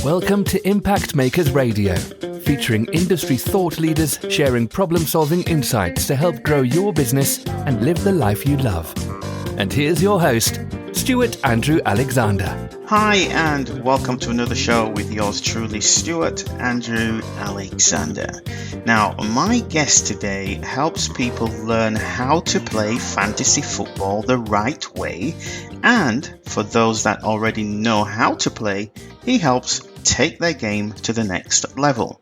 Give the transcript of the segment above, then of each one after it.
Welcome to Impact Makers Radio, featuring industry thought leaders sharing problem-solving insights to help grow your business and live the life you love. And here's your host, Stuart Andrew Alexander. Hi, and welcome to another show with yours truly, Stuart Andrew Alexander. Now, my guest today helps people learn how to play fantasy football the right way, and for those that already know how to play, he helps take their game to the next level.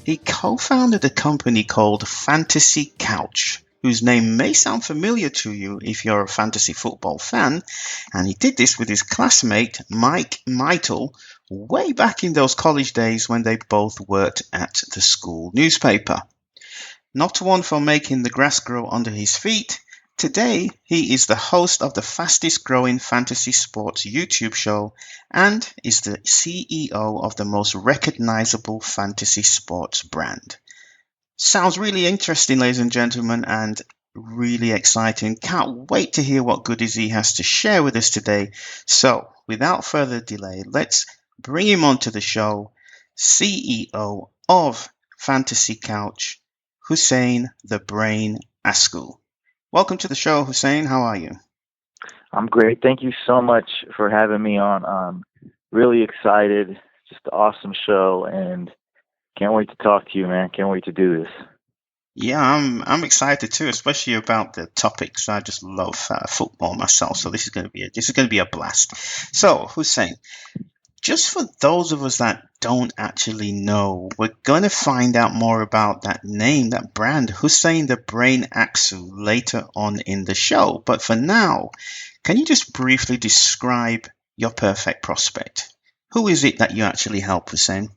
He co-founded a company called Fantasy Couch, whose name may sound familiar to you if you're a fantasy football fan, and he did this with his classmate Mital way back in those college days when they both worked at the school newspaper. Not one for making the grass grow under his feet, today he is the host of the fastest growing fantasy sports YouTube show and is the CEO of the most recognizable fantasy sports brand. Sounds really interesting, ladies and gentlemen, and really exciting. Can't wait to hear what goodies he has to share with us today. So, without further delay, let's bring him onto the show, CEO of Fantasy Couch, Huseyin the Brain Aksu. Welcome to the show, Huseyin. How are you? I'm great. Thank you so much for having me on. I'm really excited. Just an awesome show, and can't wait to talk to you, man. Can't wait to do this. Yeah, I'm excited too, especially about the topics. I just love football myself, so this is going to be a blast. So, Huseyin, just for those of us that don't actually know, we're going to find out more about that name, that brand, Huseyin the Brain Aksu, later on in the show. But for now, can you just briefly describe your perfect prospect? Who is it that you actually help, Huseyin?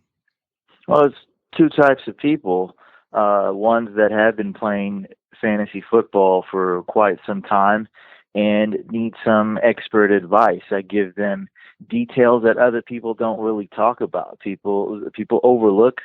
Well, it's two types of people. Ones that have been playing fantasy football for quite some time and need some expert advice. I give them details that other people don't really talk about. People overlook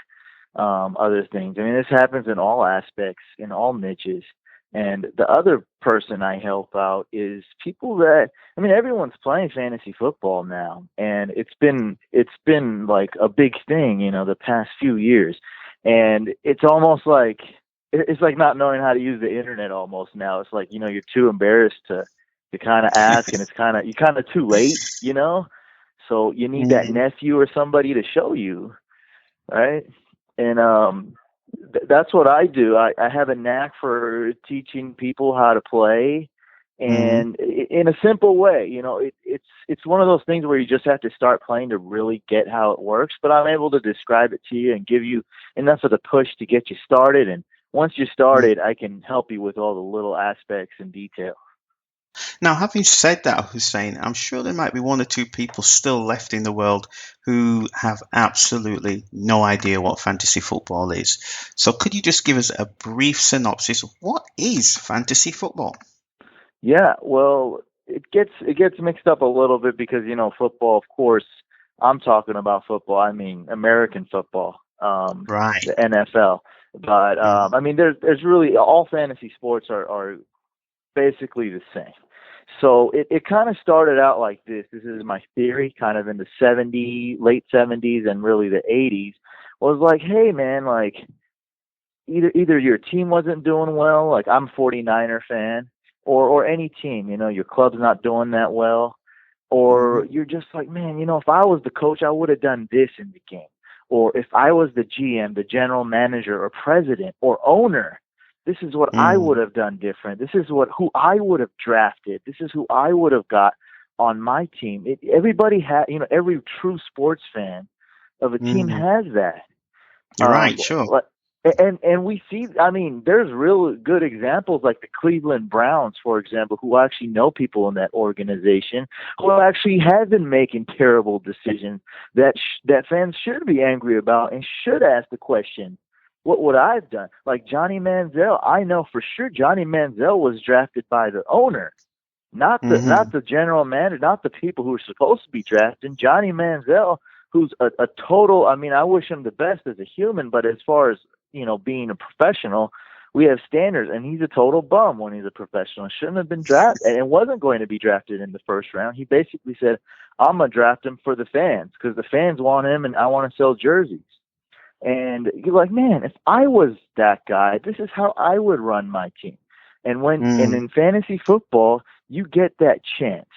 other things. I mean, this happens in all aspects, in all niches. And the other person I help out is people that, I mean, everyone's playing fantasy football now, and it's been like a big thing, the past few years. And it's almost like, it's like not knowing how to use the internet almost now. It's like, you're too embarrassed to kind of ask, and you're kind of too late, so you need that nephew or somebody to show you, right? And that's what I do. I have a knack for teaching people how to play, and in a simple way. It's one of those things where you just have to start playing to really get how it works. But I'm able to describe it to you and give you enough of the push to get you started. And once you're started, I can help you with all the little aspects and details. Now, having said that, Huseyin, I'm sure there might be one or two people still left in the world who have absolutely no idea what fantasy football is. So could you just give us a brief synopsis of what is fantasy football? Yeah, well, it gets mixed up a little bit because, football, of course, I'm talking about football. I mean, American football, Right. the NFL. But, I mean, there's really, all fantasy sports are basically the same. So it kind of started out like this. This is my theory, kind of in the late 70s and really the 80s, was like, hey, man, like either your team wasn't doing well, like I'm a 49er fan, or any team, your club's not doing that well, or you're just like, man, if I was the coach, I would have done this in the game. Or if I was the GM, the general manager or president or owner, this is what I would have done different. This is who I would have drafted. This is who I would have got on my team. Everybody had, every true sports fan of a team has that. You're right, sure. And we see, I mean, there's real good examples like the Cleveland Browns, for example, who actually know people in that organization who actually have been making terrible decisions that fans should be angry about and should ask the question, what would I have done? Like Johnny Manziel, I know for sure Johnny Manziel was drafted by the owner, not the general manager, not the people who are supposed to be drafting. Johnny Manziel, who's a total, I mean, I wish him the best as a human, but as far as, being a professional, we have standards, and he's a total bum when he's a professional. Shouldn't have been drafted, and wasn't going to be drafted in the first round. He basically said, I'm going to draft him for the fans because the fans want him and I want to sell jerseys. And you're like, man, if I was that guy, this is how I would run my team. And and in fantasy football, you get that chance.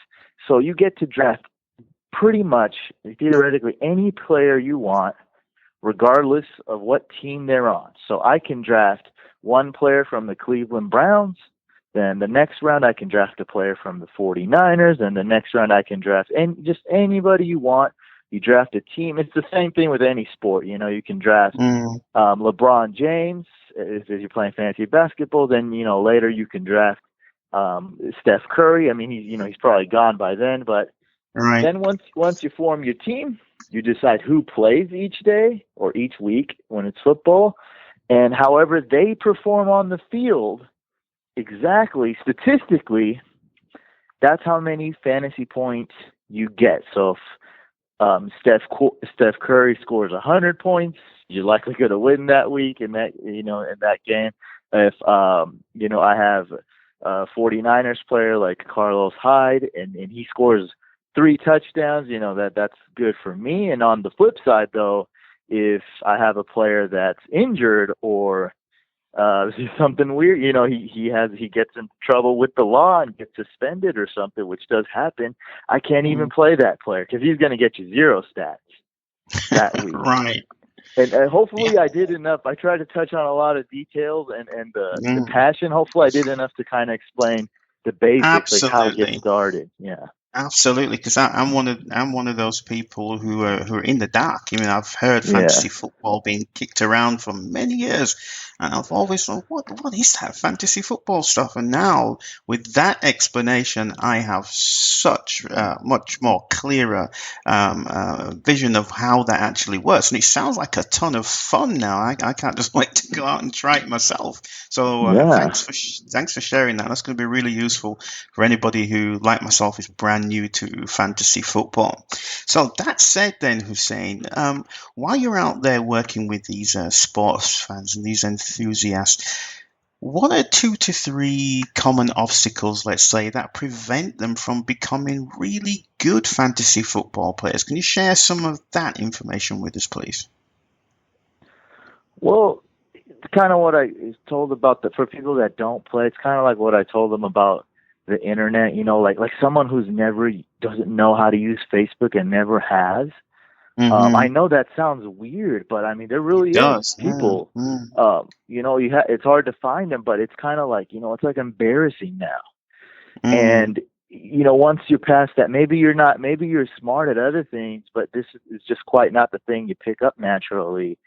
So you get to draft pretty much, theoretically, any player you want, regardless of what team they're on. So I can draft one player from the Cleveland Browns, then the next round I can draft a player from the 49ers, and the next round I can draft just anybody you want. You draft a team. It's the same thing with any sport. You know, you can draft LeBron James if you're playing fantasy basketball. Then, you know, later you can draft Steph Curry. I mean, he's probably gone by then, but then once you form your team, you decide who plays each day or each week when it's football, and however they perform on the field, exactly statistically, that's how many fantasy points you get. So if Steph Curry scores 100 points, you're likely going to win that week in that game. If I have a 49ers player like Carlos Hyde and he scores 3 touchdowns, that's good for me. And on the flip side, though, if I have a player that's injured or something weird, he gets in trouble with the law and gets suspended or something, which does happen, I can't even play that player because he's going to get you 0 stats that week. Right. And hopefully I did enough. I tried to touch on a lot of details and the passion. Hopefully I did enough to kind of explain the basics, Absolutely. like how to get started. Yeah. Absolutely, because I'm one of those people who are in the dark. I mean, I've heard fantasy football being kicked around for many years, and I've always thought, what is that fantasy football stuff? And now, with that explanation, I have such much more clearer vision of how that actually works, and it sounds like a ton of fun now. I can't just wait to go out and try it myself. So thanks for sharing that. That's going to be really useful for anybody who, like myself, is brand new to fantasy football. So that said then, Huseyin, while you're out there working with these sports fans and these enthusiasts, what are 2 to 3 common obstacles, let's say, that prevent them from becoming really good fantasy football players? Can you share some of that information with us, please? Well, it's kind of what I told about for people that don't play. It's kind of like what I told them about the internet, like someone who's doesn't know how to use Facebook and never has. I know that sounds weird, but I mean, there really is people, it's hard to find them, but it's kind of like, it's like embarrassing now. And, once you're past that, maybe you're smart at other things, but this is just quite not the thing you pick up naturally.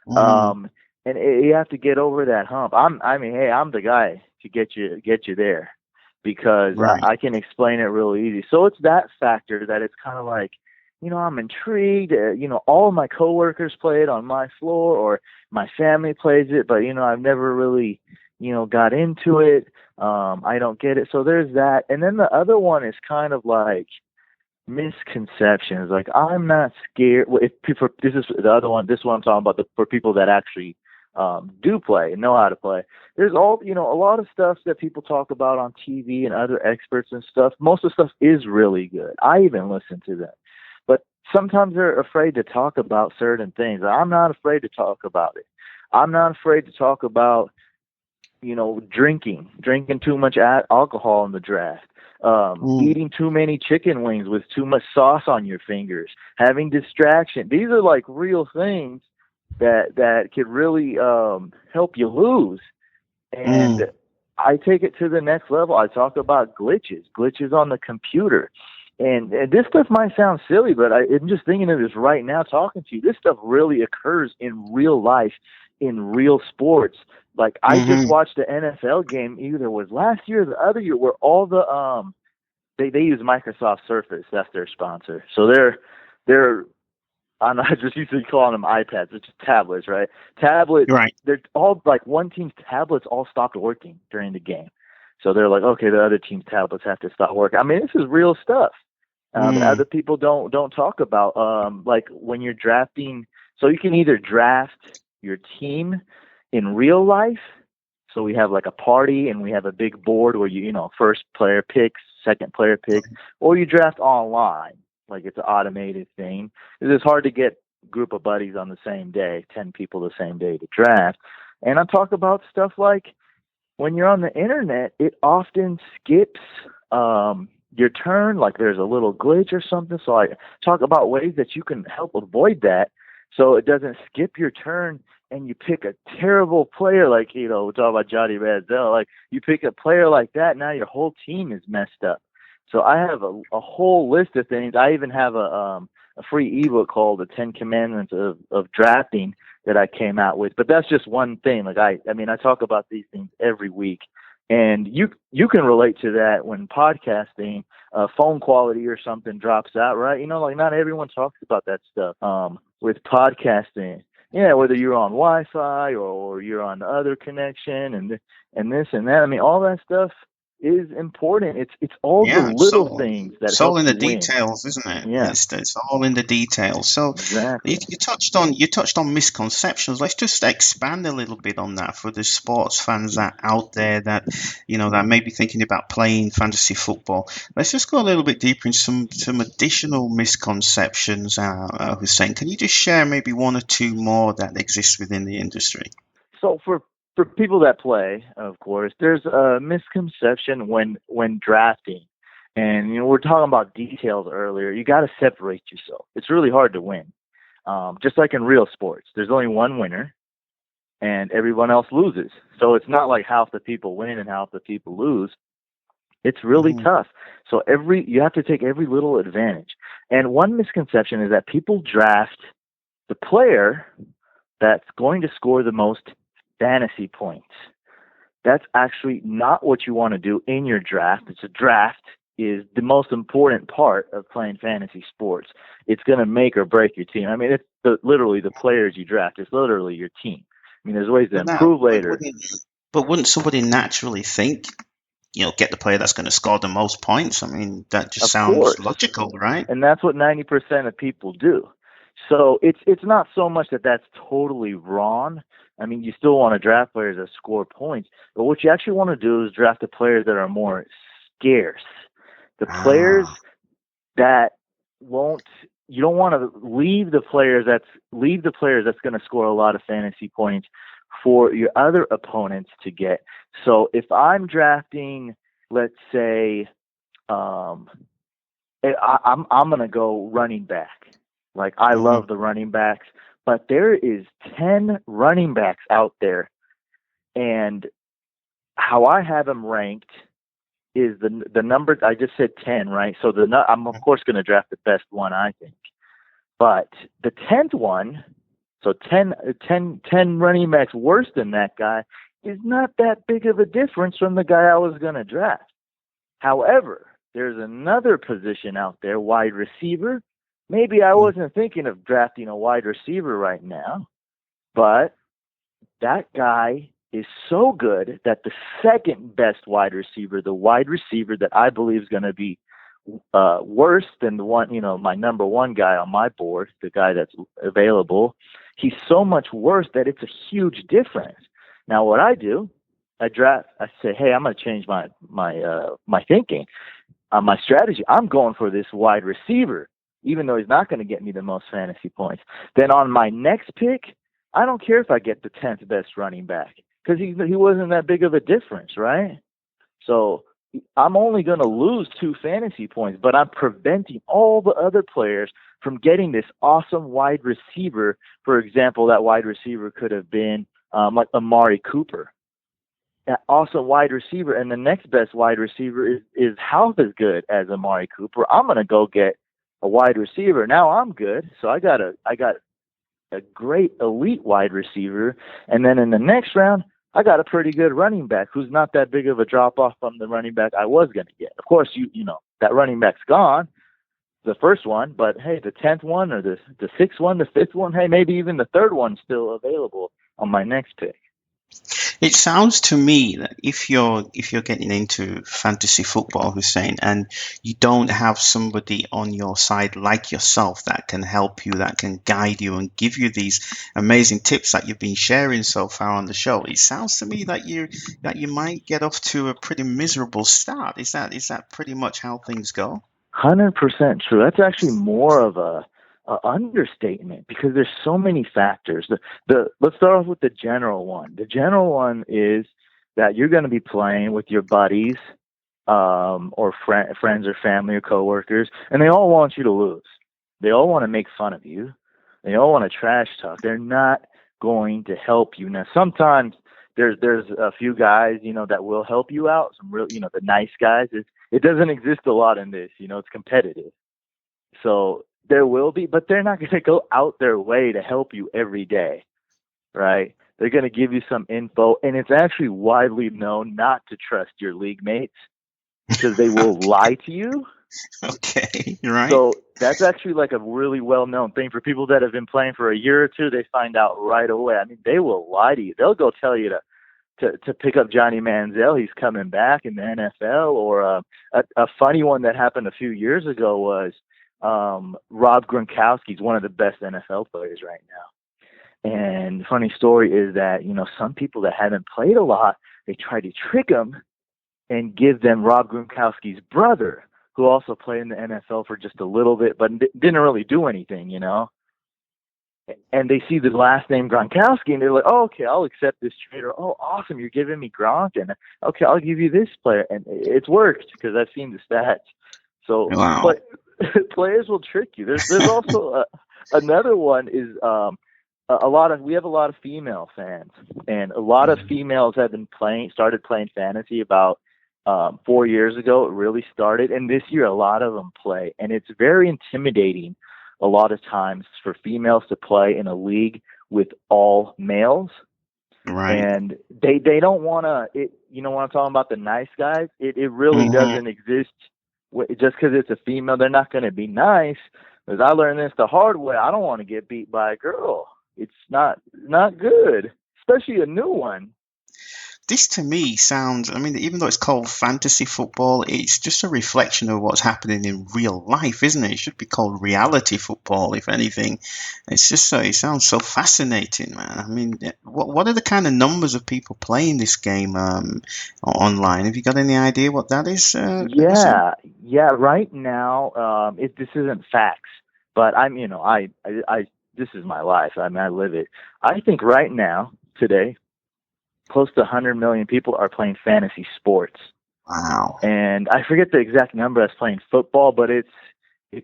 And you have to get over that hump. I'm the guy to get you there. Because I can explain it real easy. So it's that factor that it's kind of like, I'm intrigued. All of my coworkers play it on my floor, or my family plays it, but I've never really, got into it. I don't get it. So there's that. And then the other one is kind of like misconceptions. Like, I'm not scared. This is the other one. This is what I'm talking about. For people that actually do play and know how to play. There's a lot of stuff that people talk about on TV and other experts and stuff. Most of the stuff is really good. I even listen to them. But sometimes they're afraid to talk about certain things. I'm not afraid to talk about it. I'm not afraid to talk about, drinking too much alcohol in the draft, eating too many chicken wings with too much sauce on your fingers, having distraction. These are like real things that could really help you lose. And I take it to the next level. I talk about glitches on the computer. And this stuff might sound silly, but I'm just thinking of this right now talking to you. This stuff really occurs in real life, in real sports. Like, I just watched the NFL game, either was last year or the other year, where all the they use Microsoft Surface. That's their sponsor. So they're I just used to calling them iPads, which is tablets, right? Tablets, right. They're all like one team's tablets all stopped working during the game. So they're like, okay, the other team's tablets have to stop working. I mean, this is real stuff that other people don't talk about. Like when you're drafting, so you can either draft your team in real life. So we have like a party, and we have a big board where first player picks, second player picks, or you draft online, like it's an automated thing. It's hard to get a group of buddies on the same day, 10 people the same day to draft. And I talk about stuff like when you're on the internet, it often skips your turn, like there's a little glitch or something. So I talk about ways that you can help avoid that so it doesn't skip your turn and you pick a terrible player like, we talk about Johnny Manziel, like you pick a player like that, now your whole team is messed up. So I have a whole list of things. I even have a free ebook called The 10 Commandments of Drafting that I came out with. But that's just one thing. Like I talk about these things every week. And you can relate to that when podcasting, phone quality or something drops out, right? Like not everyone talks about that stuff with podcasting. Yeah, whether you're on Wi-Fi or you're on the other connection and this and that. I mean, all that stuff is important. It's all the little things that it's all in the win. details, isn't it? Yeah, it's all in the details. So exactly. you touched on misconceptions. Let's just expand a little bit on that for the sports fans that out there that that may be thinking about playing fantasy football. Let's just go a little bit deeper into some additional misconceptions. Huseyin, can you just share maybe one or two more that exist within the industry? So for people that play, of course, there's a misconception when drafting. And, we're talking about details earlier. You got to separate yourself. It's really hard to win. Just like in real sports, there's only one winner and everyone else loses. So it's not like half the people win and half the people lose. It's really tough. So you have to take every little advantage. And one misconception is that people draft the player that's going to score the most fantasy points. That's actually not what you want to do in your draft. It's a draft is the most important part of playing fantasy sports. It's going to make or break your team. I mean, it's literally the players you draft. It's literally your team. I mean, there's ways to improve later. But wouldn't somebody naturally think, get the player that's going to score the most points? I mean, that just sounds logical, right? And that's what 90% of people do. So it's not so much that that's totally wrong. I mean, you still want to draft players that score points, but what you actually want to do is draft the players that are more scarce. The players that you don't want to leave the players that's going to score a lot of fantasy points for your other opponents to get. So if I'm drafting, let's say, I'm going to go running back. Like I love the running backs, but there is 10 running backs out there, and how I have them ranked is the number. I just said 10, right? So I'm of course going to draft the best one, I think. But the 10th one, so 10 running backs worse than that guy, is not that big of a difference from the guy I was going to draft. However, there's another position out there, wide receiver. Maybe I wasn't thinking of drafting a wide receiver right now, but that guy is so good that the second best wide receiver, the wide receiver that I believe is going to be worse than the one, my number one guy on my board, the guy that's available, he's so much worse that it's a huge difference. Now, what I do, I say, hey, I'm going to change my thinking, my strategy. I'm going for this wide receiver, even though he's not going to get me the most fantasy points. Then on my next pick, I don't care if I get the 10th best running back because he wasn't that big of a difference, right? So I'm only going to lose 2 fantasy points, but I'm preventing all the other players from getting this awesome wide receiver. For example, that wide receiver could have been like Amari Cooper. That awesome wide receiver, and the next best wide receiver is half as good as Amari Cooper. I'm going to go get a wide receiver. Now I'm good. So I got a great elite wide receiver. And then in the next round, I got a pretty good running back who's not that big of a drop off from the running back I was going to get. Of course, you know, that running back's gone, the first one, but hey, the 10th one or the 6th one, the 5th one, hey, maybe even the 3rd one's still available on my next pick. It sounds to me that if you're getting into fantasy football, Hussein, and you don't have somebody on your side like yourself that can help you, that can guide you and give you these amazing tips that you've been sharing so far on the show, it sounds to me that you might get off to a pretty miserable start. Is that pretty much how things go? 100% true. That's actually more of a understatement because there's so many factors. The let's start off with the general one. The general one is that you're going to be playing with your buddies, or friends or family or coworkers, and they all want you to lose. They all want to make fun of you. They all want to trash talk. They're not going to help you. Now, sometimes there's a few guys, that will help you out. Some real, the nice guys. It doesn't exist a lot in this. It's competitive. So there will be, but they're not going to go out their way to help you every day, right? They're going to give you some info, and it's actually widely known not to trust your league mates because they will lie to you. Okay, you're right. So that's actually like a really well-known thing for people that have been playing for a year or two. They find out right away. I mean, they will lie to you. They'll go tell you to pick up Johnny Manziel. He's coming back in the NFL. Or a funny one that happened a few years ago was Rob Gronkowski's one of the best NFL players right now. And the funny story is that, some people that haven't played a lot, they try to trick him and give them Rob Gronkowski's brother, who also played in the NFL for just a little bit, but didn't really do anything, And they see the last name Gronkowski, and they're like, "Oh, okay, I'll accept this trade." Or, "Oh, awesome, you're giving me Gronk, and okay, I'll give you this player." And it's worked because I've seen the stats. So, Wow. but players will trick you. There's also another one is we have a lot of female fans, and a lot of females have started playing fantasy about 4 years ago. It really started, and this year a lot of them play, and it's very intimidating a lot of times for females to play in a league with all males. Right. And they don't want to, when I'm talking about the nice guys, it really doesn't exist. Just because it's a female, they're not going to be nice. Because I learned this the hard way. I don't want to get beat by a girl. It's not good, especially a new one. This to me sounds, I mean, even though it's called fantasy football, it's just a reflection of what's happening in real life, isn't it? It should be called reality football, if anything. It's just it sounds so fascinating, man. I mean, what are the kind of numbers of people playing this game online? Have you got any idea what that is? Yeah. Right now, this isn't facts, but this is my life. I mean, I live it. I think right now, today, close to 100 million people are playing fantasy sports. Wow. And I forget the exact number that's playing football, but it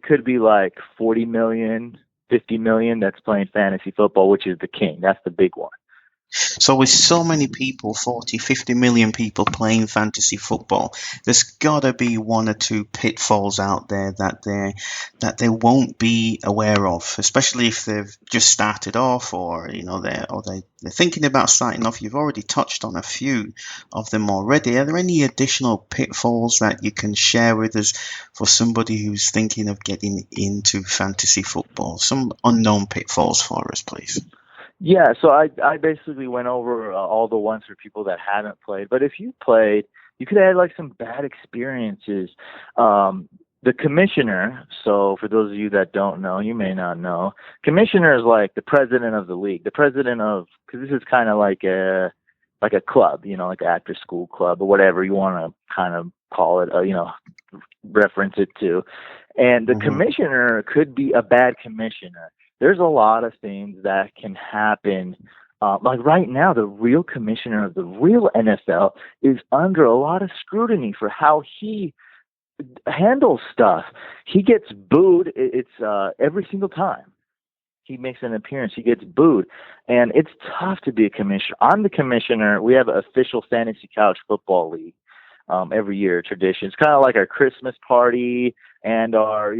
could be like 40 million, 50 million that's playing fantasy football, which is the king. That's the big one. So with so many people, 40, 50 million people playing fantasy football, there's got to be one or two pitfalls out there that they won't be aware of, especially if they've just started off or they're thinking about starting off. You've already touched on a few of them already. Are there any additional pitfalls that you can share with us for somebody who's thinking of getting into fantasy football? Some unknown pitfalls for us, please. Yeah, so I basically went over all the ones for people that haven't played. But if you played, you could have like some bad experiences. The commissioner, so for those of you that don't know, you may not know, commissioner is like the president of the league, because this is kind of like a club, like an after school club or whatever you want to kind of call it, reference it to. And the commissioner could be a bad commissioner. There's a lot of things that can happen. Like right now, the real commissioner of the real NFL is under a lot of scrutiny for how he handles stuff. He gets booed. It's every single time he makes an appearance, he gets booed. And it's tough to be a commissioner. I'm the commissioner. We have an official fantasy college football league every year, tradition. It's kind of like our Christmas party and our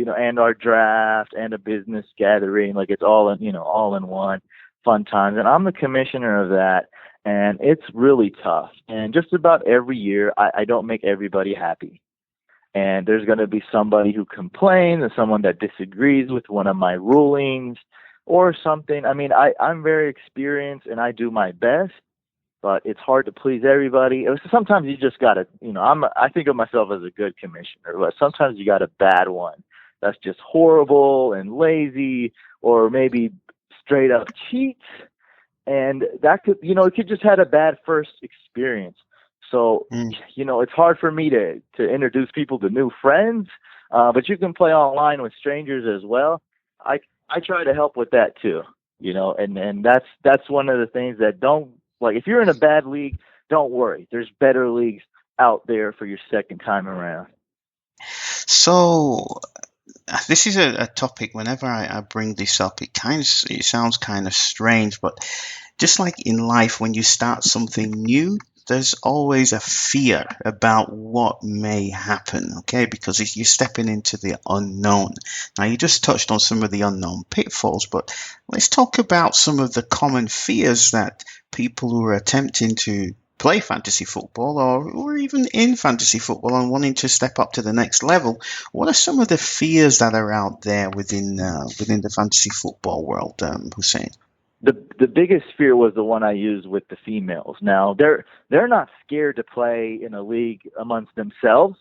draft and a business gathering. Like it's all in one, fun times. And I'm the commissioner of that, and it's really tough. And just about every year, I don't make everybody happy. And there's going to be somebody who complains and someone that disagrees with one of my rulings or something. I mean, I'm very experienced and I do my best, but it's hard to please everybody. Sometimes you just gotta, I think of myself as a good commissioner, but sometimes you got a bad one that's just horrible and lazy, or maybe straight up cheats. And that could, it could just had a bad first experience. So, it's hard for me to introduce people to new friends, but you can play online with strangers as well. I try to help with that too, and that's one of the things that don't, like, if you're in a bad league, don't worry. There's better leagues out there for your second time around. So this is a topic, whenever I bring this up, it sounds kind of strange, but just like in life, when you start something new, there's always a fear about what may happen, okay? Because if you're stepping into the unknown. Now, you just touched on some of the unknown pitfalls, but let's talk about some of the common fears that people who are attempting to play fantasy football, or even in fantasy football and wanting to step up to the next level. What are some of the fears that are out there within the fantasy football world, Huseyin? The biggest fear was the one I used with the females. Now, they're not scared to play in a league amongst themselves.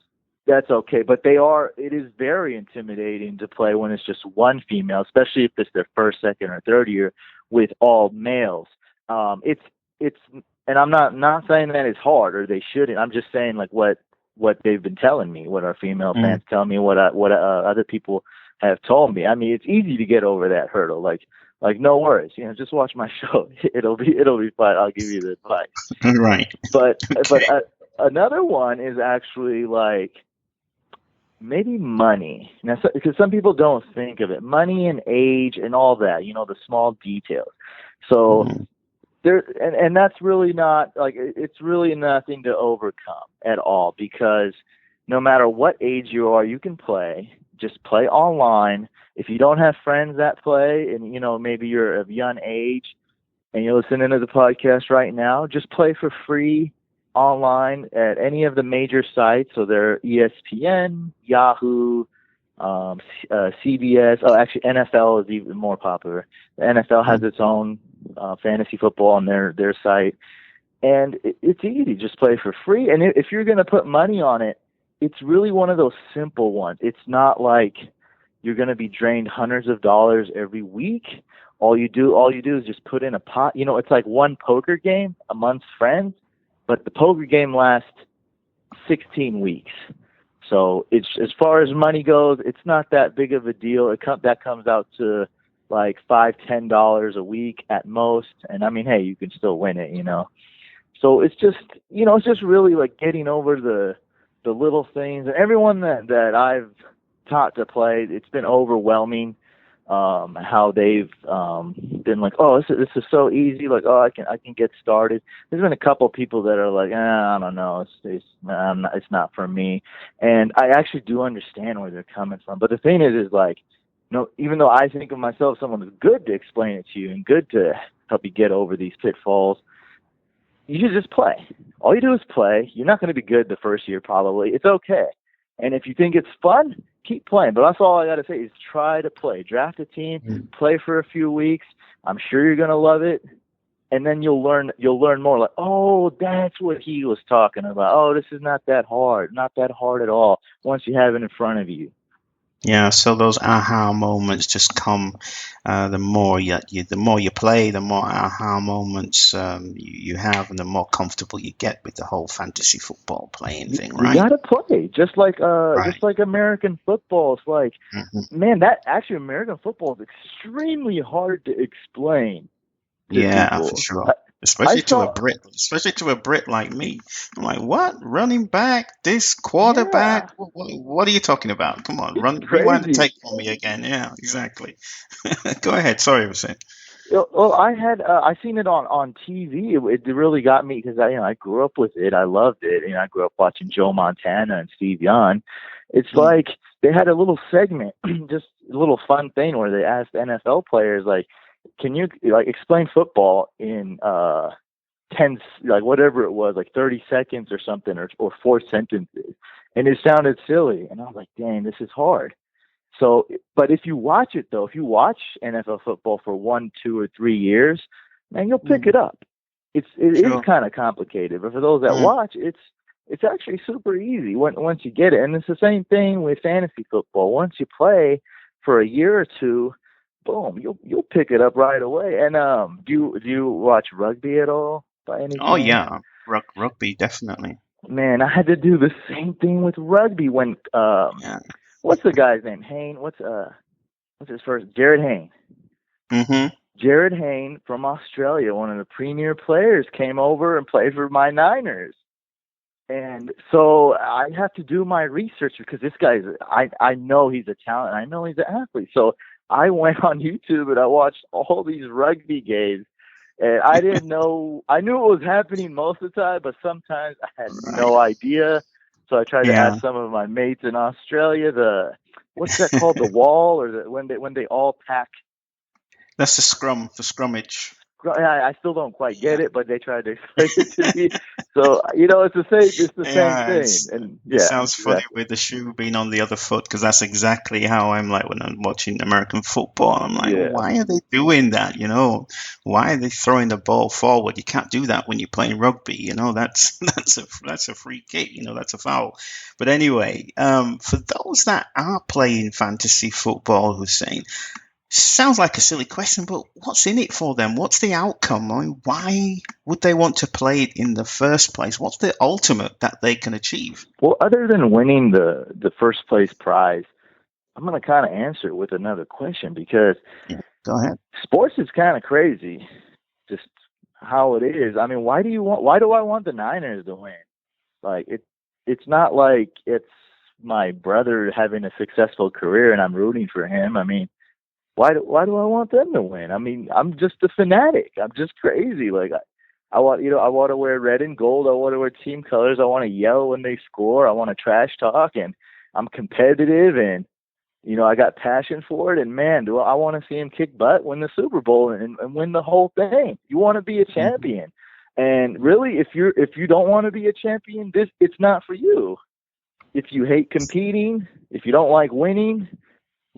That's okay, but it is very intimidating to play when it's just one female, especially if it's their first, second, or third year with all males. And I'm not saying that it's hard or they shouldn't. I'm just saying, like, what they've been telling me, what our female fans tell me, what other people have told me. I mean, it's easy to get over that hurdle. Like, no worries, just watch my show. It'll be fine. I'll give you the advice. Right. But okay. Another one is actually, like, maybe money. Now, because some people don't think of it, money and age and all that. The small details. So and that's really not, like, it's really nothing to overcome at all, because no matter what age you are, you can play. Just play online. If you don't have friends that play, and maybe you're of young age and you're listening to the podcast right now, just play for free online at any of the major sites. So they're ESPN, Yahoo, CBS. Oh, actually, NFL is even more popular. The NFL has its own fantasy football on their site, and it's easy. Just play for free. And if you're going to put money on it, it's really one of those simple ones. It's not like you're going to be drained hundreds of dollars every week. All you do is just put in a pot. It's like one poker game amongst friends, but the poker game lasts 16 weeks. So it's, as far as money goes, it's not that big of a deal. That comes out to like $5-10 a week at most. And I mean, hey, you can still win it, So it's just, it's just really like getting over the little things. And everyone that I've taught to play, it's been overwhelming. How they've been like, oh, this is so easy. Like, oh, I can get started. There's been a couple people that are like, I don't know, it's not for me. And I actually do understand where they're coming from. But the thing is like, even though I think of myself someone who's good to explain it to you and good to help you get over these pitfalls, you should just play. All you do is play. You're not going to be good the first year, probably. It's okay. And if you think it's fun, keep playing. But that's all I got to say is try to play. Draft a team, play for a few weeks. I'm sure you're going to love it. And then you'll learn more. Like, oh, that's what he was talking about. Oh, this is not that hard. Not that hard at all once you have it in front of you. Yeah, so those aha moments just come the more you play, the more aha moments you have, and the more comfortable you get with the whole fantasy football playing thing, right? You gotta play, just like American football. It's like, man, that actually American football is extremely hard to explain to people. For sure. Especially to a Brit like me. I'm like, what? Running back? This quarterback? Yeah. What are you talking about? Come on, rewind the tape for me again. Yeah, exactly. Go ahead. Sorry, I was saying. Well, I seen it on TV. It really got me because I grew up with it. I loved it. I grew up watching Joe Montana and Steve Young. It's like they had a little segment, just a little fun thing where they asked NFL players, like, can you explain football in 10, like whatever it was, like 30 seconds or something, or 4 sentences? And it sounded silly, and I was like, dang, this is hard. So, but if you watch it though, if you watch NFL football for 1, 2, or 3 years, man, you'll pick it up. it is Sure. kind of complicated, but for those that watch, it's actually super easy once you get it. And it's the same thing with fantasy football. Once you play for a year or two, boom, you'll pick it up right away. And do you watch rugby at all by any Oh chance? yeah, rugby definitely. Man, I had to do the same thing with rugby when Yeah. what's the guy's name? What's his first? Jared Hayne. Mhm. Jared Hayne from Australia, one of the premier players, came over and played for my Niners. And so I have to do my research because this guy's, I know he's a talent. I know he's an athlete. So I went on YouTube and I watched all these rugby games. And I didn't know, I knew it was happening most of the time, but sometimes I had Right. no idea. So I tried to Yeah. ask some of my mates in Australia, what's that called? The wall, or when they all pack. That's the scrummage. I still don't quite get Yeah. it, but they tried to explain it to me. So it's the same Yeah, thing, and it yeah, sounds funny exactly. with the shoe being on the other foot because that's exactly how I'm like when I'm watching American football. I'm like, Yeah, why are they doing that? Why are they throwing the ball forward? You can't do that when you're playing rugby. That's that's a free kick. That's a foul. But anyway, for those that are playing fantasy football, Hussein, sounds like a silly question, but what's in it for them? What's the outcome? I mean, why would they want to play it in the first place? What's the ultimate that they can achieve? well, other than winning the first place prize, I'm going to kind of answer it with another question because Yeah, go ahead. sports is kind of crazy, just how it is. I mean, why do I want the Niners to win? Like it's not like it's my brother having a successful career and I'm rooting for him. I mean, why do I want them to win? I mean, I'm just a fanatic. I'm just crazy. Like I want to wear red and gold. I want to wear team colors. I want to yell when they score. I want to trash talk, and I'm competitive, and I got passion for it. And man, do I want to see him kick butt, win the Super Bowl, and win the whole thing. You want to be a Mhm. champion, and really, if you don't want to be a champion, it's not for you. If you hate competing, if you don't like winning,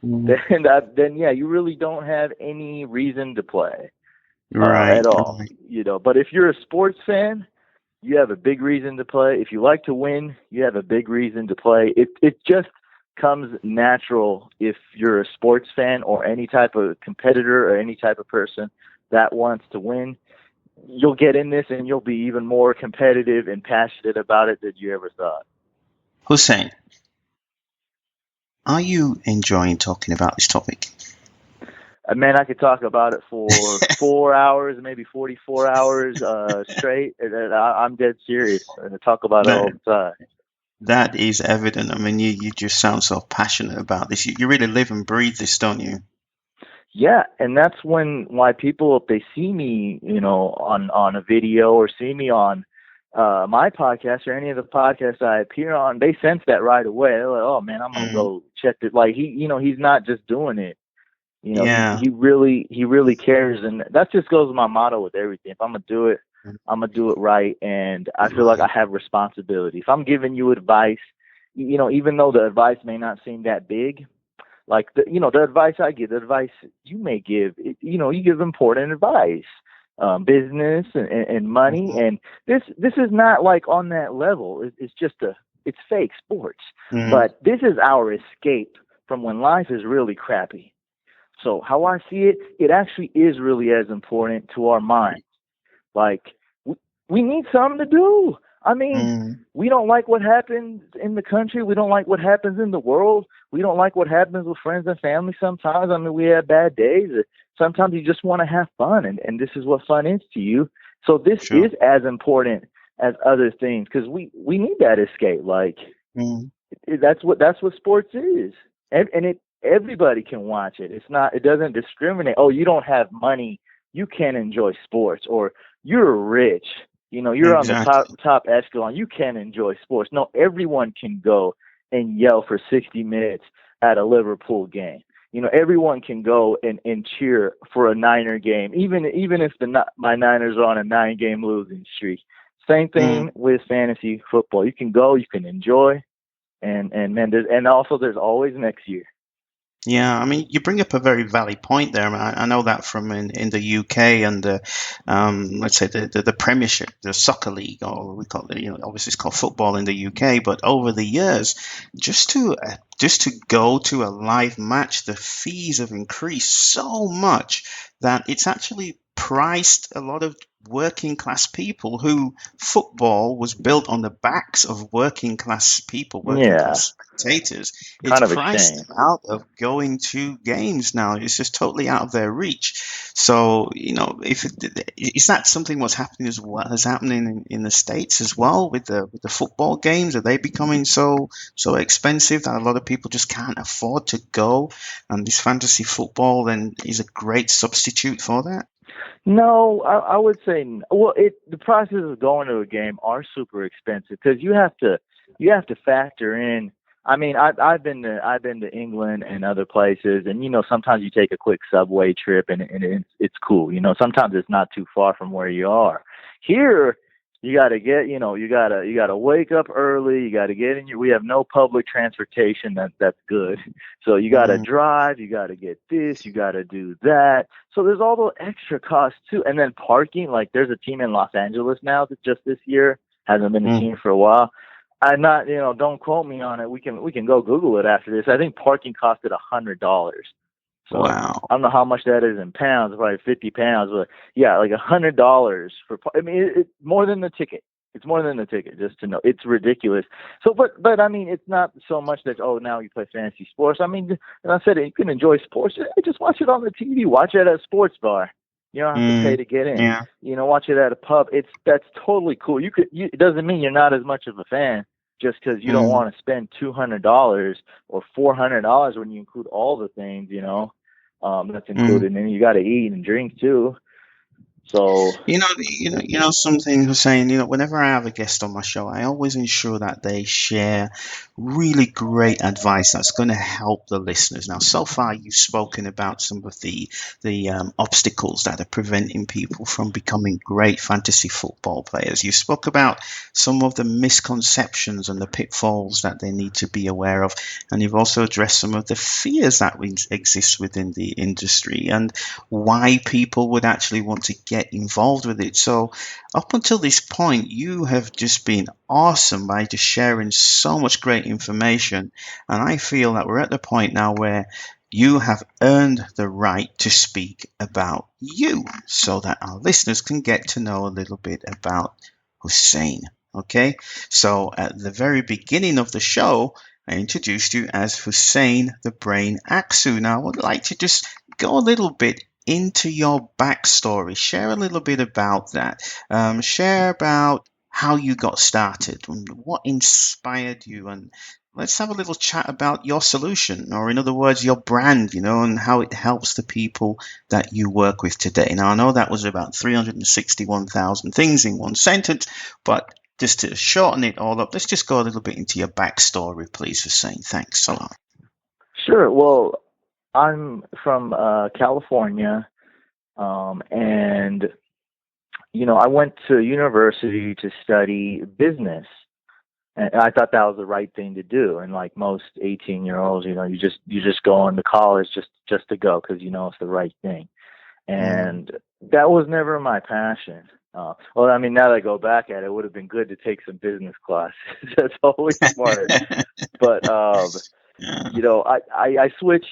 Mm. then yeah, you really don't have any reason to play Right, at all. right. But if you're a sports fan, you have a big reason to play. If you like to win, you have a big reason to play. It just comes natural if you're a sports fan or any type of competitor or any type of person that wants to win. You'll get in this and you'll be even more competitive and passionate about it than you ever thought. Hussein, are you enjoying talking about this topic? Man, I could talk about it for 4 hours, maybe 44 hours straight. I'm dead serious. I talk about it all That the time. that is evident. I mean, you just sound so passionate about this. You really live and breathe this, don't you? Yeah, and that's why people, if they see me, on a video or see me on my podcast or any of the podcasts I appear on, they sense that right away. They're like, "Oh man, I'm gonna Mm. go check it." Like he's not just doing it. Yeah. He really cares, and that just goes with my motto with everything. If I'm gonna do it, I'm gonna do it right, and I feel like I Right. have responsibility. If I'm giving you advice, even though the advice may not seem that big, like the advice I give, the advice you may give, you give important advice, business and money, Mhm. and this is not like on that level. It's just it's fake sports, Mm. but this is our escape from when life is really crappy. So how I see it, it actually is really as important to our mind. Like we need something to do. I mean, Mm. we don't like what happens in the country. We don't like what happens in the world. We don't like what happens with friends and family sometimes. I mean, we have bad days. Sometimes you just want to have fun, and this is what fun is to you. So this Sure. is as important as other things because we need that escape. Like Mm. that's what sports is, and everybody can watch it. It doesn't discriminate. Oh, you don't have money, you can't enjoy sports, or you're rich, you're on the top Exactly. top echelon, you can't enjoy sports. No, everyone can go and yell for 60 minutes at a Liverpool game. Everyone can go and cheer for a Niner game, even if my Niners are on a 9-game losing streak. Same Mm. thing with fantasy football. You can go, you can enjoy, and man, and also there's always next year. Yeah, I mean, you bring up a very valid point there. I know that from in the UK and the, let's say the Premiership, the soccer league, or we call it, obviously it's called football in the UK. But over the years, just to go to a live match, the fees have increased so much that it's actually priced a lot of working class people who football was built on the backs of working class people, working Yeah, class spectators. It's kind of a priced shame. them out of going to games now. It's just totally out of their reach. So, if is that something what's happening as well as happening in the States as well with the football games? Are they becoming so expensive that a lot of people just can't afford to go? And this fantasy football then is a great substitute for that. No, I would say well, the process of going to a game are super expensive because you have to factor in. I mean, I've been to England and other places, and sometimes you take a quick subway trip, and it's cool. Sometimes it's not too far from where you are. Here, you got to get you got to wake up early. You got to get in your. We have no public transportation. That's good. So you got to Mm, drive. You got to get this. You got to do that. So there's all those extra costs too, and then parking. Like there's a team in Los Angeles now that just this year hasn't been a mm. team for a while. I'm not, don't quote me on it. We can go Google it after this. I think parking costed $100. So Wow. I don't know how much that is in pounds, probably 50 pounds, but yeah, like $100 for. I mean, it's more than the ticket. It's more than the ticket, just to know. It's ridiculous. So, but I mean, it's not so much that now you play fantasy sports. I mean, and I said you can enjoy sports. Just watch it on the TV. Watch it at a sports bar. You don't have to pay Mm, to get in. yeah. Watch it at a pub. That's totally cool. It doesn't mean you're not as much of a fan just because you don't Mm, want to spend $200 or $400 when you include all the things. That's mm. included, and you got to eat and drink too. So Something Hussein, whenever I have a guest on my show, I always ensure that they share really great advice that's going to help the listeners. Now, so far you've spoken about some of the obstacles that are preventing people from becoming great fantasy football players. You spoke about some of the misconceptions and the pitfalls that they need to be aware of, and you've also addressed some of the fears that exist within the industry and why people would actually want to get involved with it. So, up until this point, you have just been awesome by just sharing so much great information. And I feel that we're at the point now where you have earned the right to speak about you so that our listeners can get to know a little bit about Huseyin. Okay, so at the very beginning of the show, I introduced you as Huseyin the Brain Aksu. Now, I would like to just go a little bit into your backstory. Share a little bit about that. Share about how you got started and what inspired you. And let's have a little chat about your solution, or in other words, your brand, and how it helps the people that you work with today. Now, I know that was about 361,000 things in one sentence, but just to shorten it all up, let's just go a little bit into your backstory, please, Hussein. Thanks a lot. sure. Well, I'm from California, and I went to university to study business. And I thought that was the right thing to do. And like most 18-year-olds, you just go into college just to go because it's the right thing. Mm. And that was never my passion. Well, I mean, now that I go back at it, it would have been good to take some business classes. That's always smart. But Yeah. I switched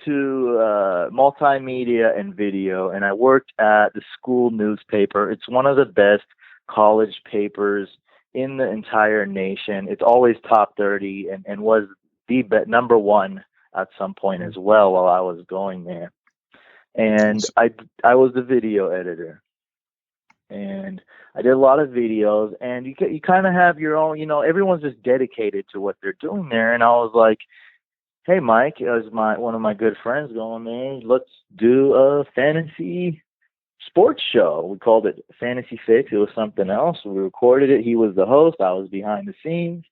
to multimedia and video, and I worked at the school newspaper. It's one of the best college papers in the entire nation. It's always top 30 and was the number one at some point as well while I was going there. And I was the video editor, and I did a lot of videos. And you kind of have your own, everyone's just dedicated to what they're doing there. And I was like, hey, Mike, as one of my good friends going there, let's do a fantasy sports show. We called it Fantasy Fix. It was something else. We recorded it. He was the host. I was behind the scenes.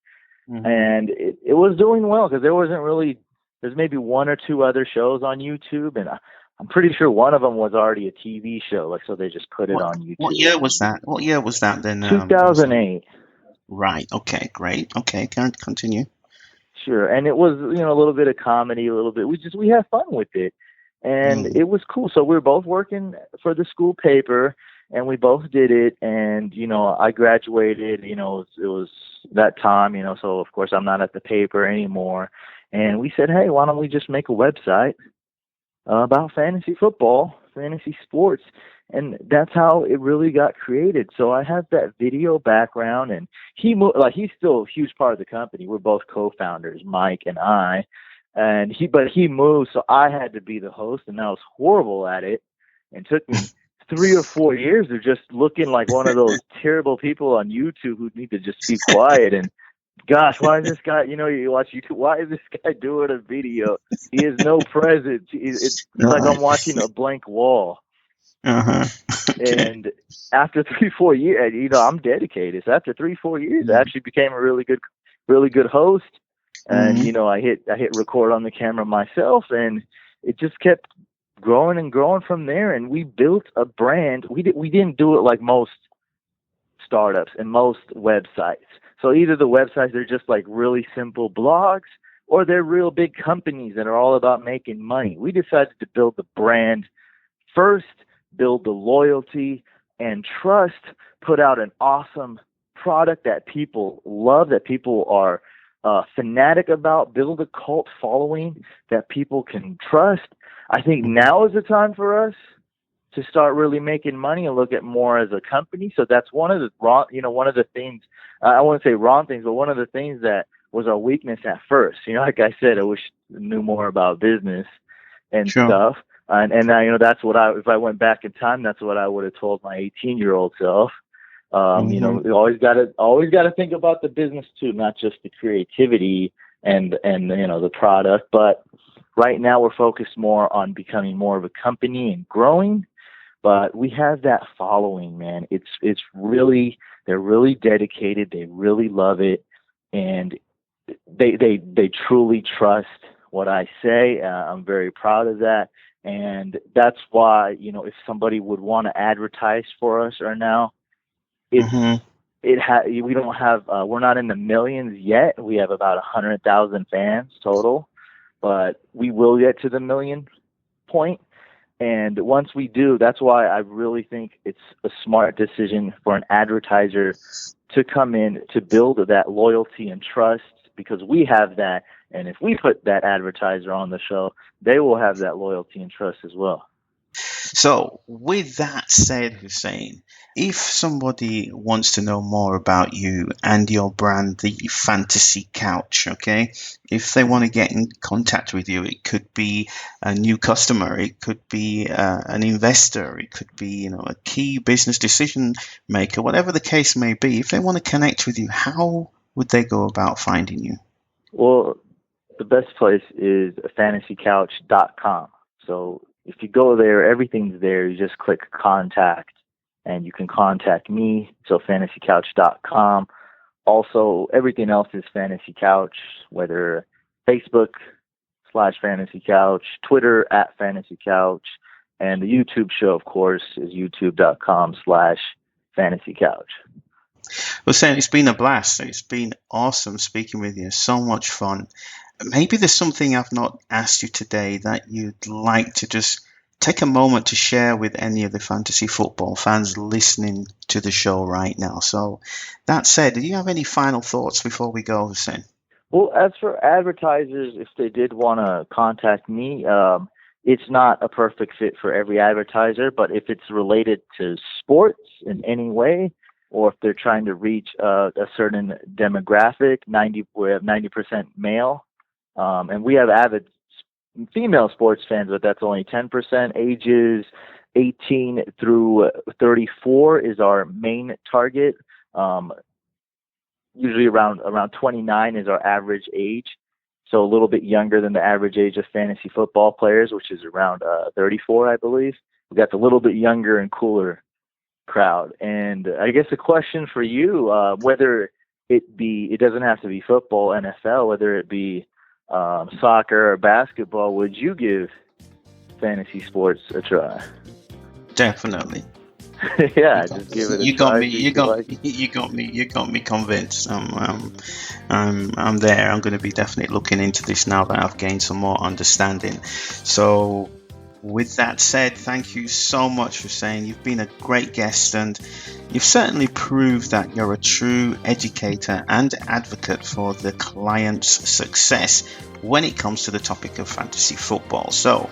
Mhm. And it was doing well because there's maybe one or two other shows on YouTube. And I'm pretty sure one of them was already a TV show. Like, so they just put it What on what YouTube. year was that? What year was that then, Hussein? 2008. Right. Okay. Great. Okay. Can continue. Sure. And it was, a little bit of comedy, a little bit. We had fun with it. And it was cool. So we were both working for the school paper, and we both did it. And, I graduated, it was that time, so of course I'm not at the paper anymore. And we said, hey, why don't we just make a website about fantasy football, fantasy sports? And that's how it really got created. So I have that video background, and he's still a huge part of the company. We're both co-founders, Mike and I. And he moved, so I had to be the host, and I was horrible at it. And took me 3 or 4 years of just looking like one of those terrible people on YouTube who need to just be quiet. And gosh, why is this guy, you watch YouTube, why is this guy doing a video? He has no presence. It's like I'm watching a blank wall. Okay. And after 3-4 years, I'm dedicated. So after 3-4 years, I actually became a really good host. And I hit record on the camera myself, and it just kept growing and growing from there. And we built a brand. We didn't do it like most startups and most websites. So either the websites are just like really simple blogs, or they're real big companies that are all about making money. We decided to build the brand first, build the loyalty and trust, put out an awesome product that people love, that people are fanatic about, build a cult following that people can trust. I think now is the time for us to start really making money and look at more as a company. So that's one of the things, I wouldn't say wrong things, but one of the things that was our weakness at first. Like I said, I wish I knew more about business and stuff. And now, that's what if I went back in time, that's what I would have told my 18-year-old self. We always got to think about the business too, not just the creativity and the product. But right now we're focused more on becoming more of a company and growing. But we have that following, man. It's really, they're really dedicated. They really love it, and they truly trust what I say. I'm very proud of that. And that's why, if somebody would want to advertise for us right now, we don't have, we're not in the millions yet. We have about 100,000 fans total, but we will get to the million point. And once we do, that's why I really think it's a smart decision for an advertiser to come in to build that loyalty and trust, because we have that. And if we put that advertiser on the show, they will have that loyalty and trust as well. So with that said, Huseyin, if somebody wants to know more about you and your brand, the Fantasy Couch, okay, if they want to get in contact with you, it could be a new customer, it could be an investor, it could be, a key business decision maker, whatever the case may be. If they want to connect with you, how would they go about finding you? Well, the best place is fantasycouch.com. So if you go there, everything's there. You just click contact and you can contact me. So fantasycouch.com. Also, everything else is Fantasy Couch, whether Facebook/Fantasy Couch, Twitter @Fantasy Couch, and the YouTube show, of course, is youtube.com/Fantasy Couch. Well, Sam, it's been a blast. It's been awesome speaking with you. So much fun. Maybe there's something I've not asked you today that you'd like to just take a moment to share with any of the fantasy football fans listening to the show right now. So that said, do you have any final thoughts before we go, Huseyin? Well, as for advertisers, if they did want to contact me, it's not a perfect fit for every advertiser, but if it's related to sports in any way, or if they're trying to reach a certain demographic, we have 90% male, and we have avid female sports fans, but that's only 10%. Ages 18 through 34 is our main target. Usually around 29 is our average age. So a little bit younger than the average age of fantasy football players, which is around 34, I believe. We got the little bit younger and cooler crowd. And I guess a question for you, whether it doesn't have to be football, NFL, whether it be soccer or basketball, would you give fantasy sports a try? Definitely. Yeah, just give it a try. You got me convinced. I'm there. I'm going to be definitely looking into this now that I've gained some more understanding. So, with that said, thank you so much for saying you've been a great guest, and you've certainly proved that you're a true educator and advocate for the client's success when it comes to the topic of fantasy football. So,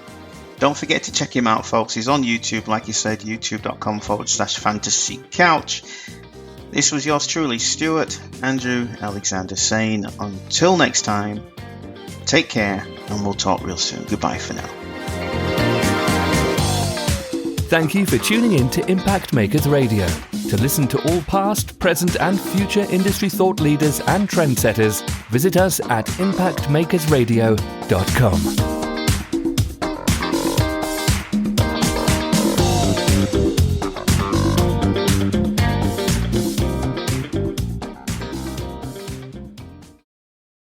don't forget to check him out, folks. He's on YouTube, like you said, youtube.com/fantasycouch. This was yours truly, Stuart Andrew Alexander, saying until next time, take care, and we'll talk real soon. Goodbye for now. Thank you for tuning in to Impact Makers Radio. To listen to all past, present and future industry thought leaders and trendsetters, visit us at impactmakersradio.com.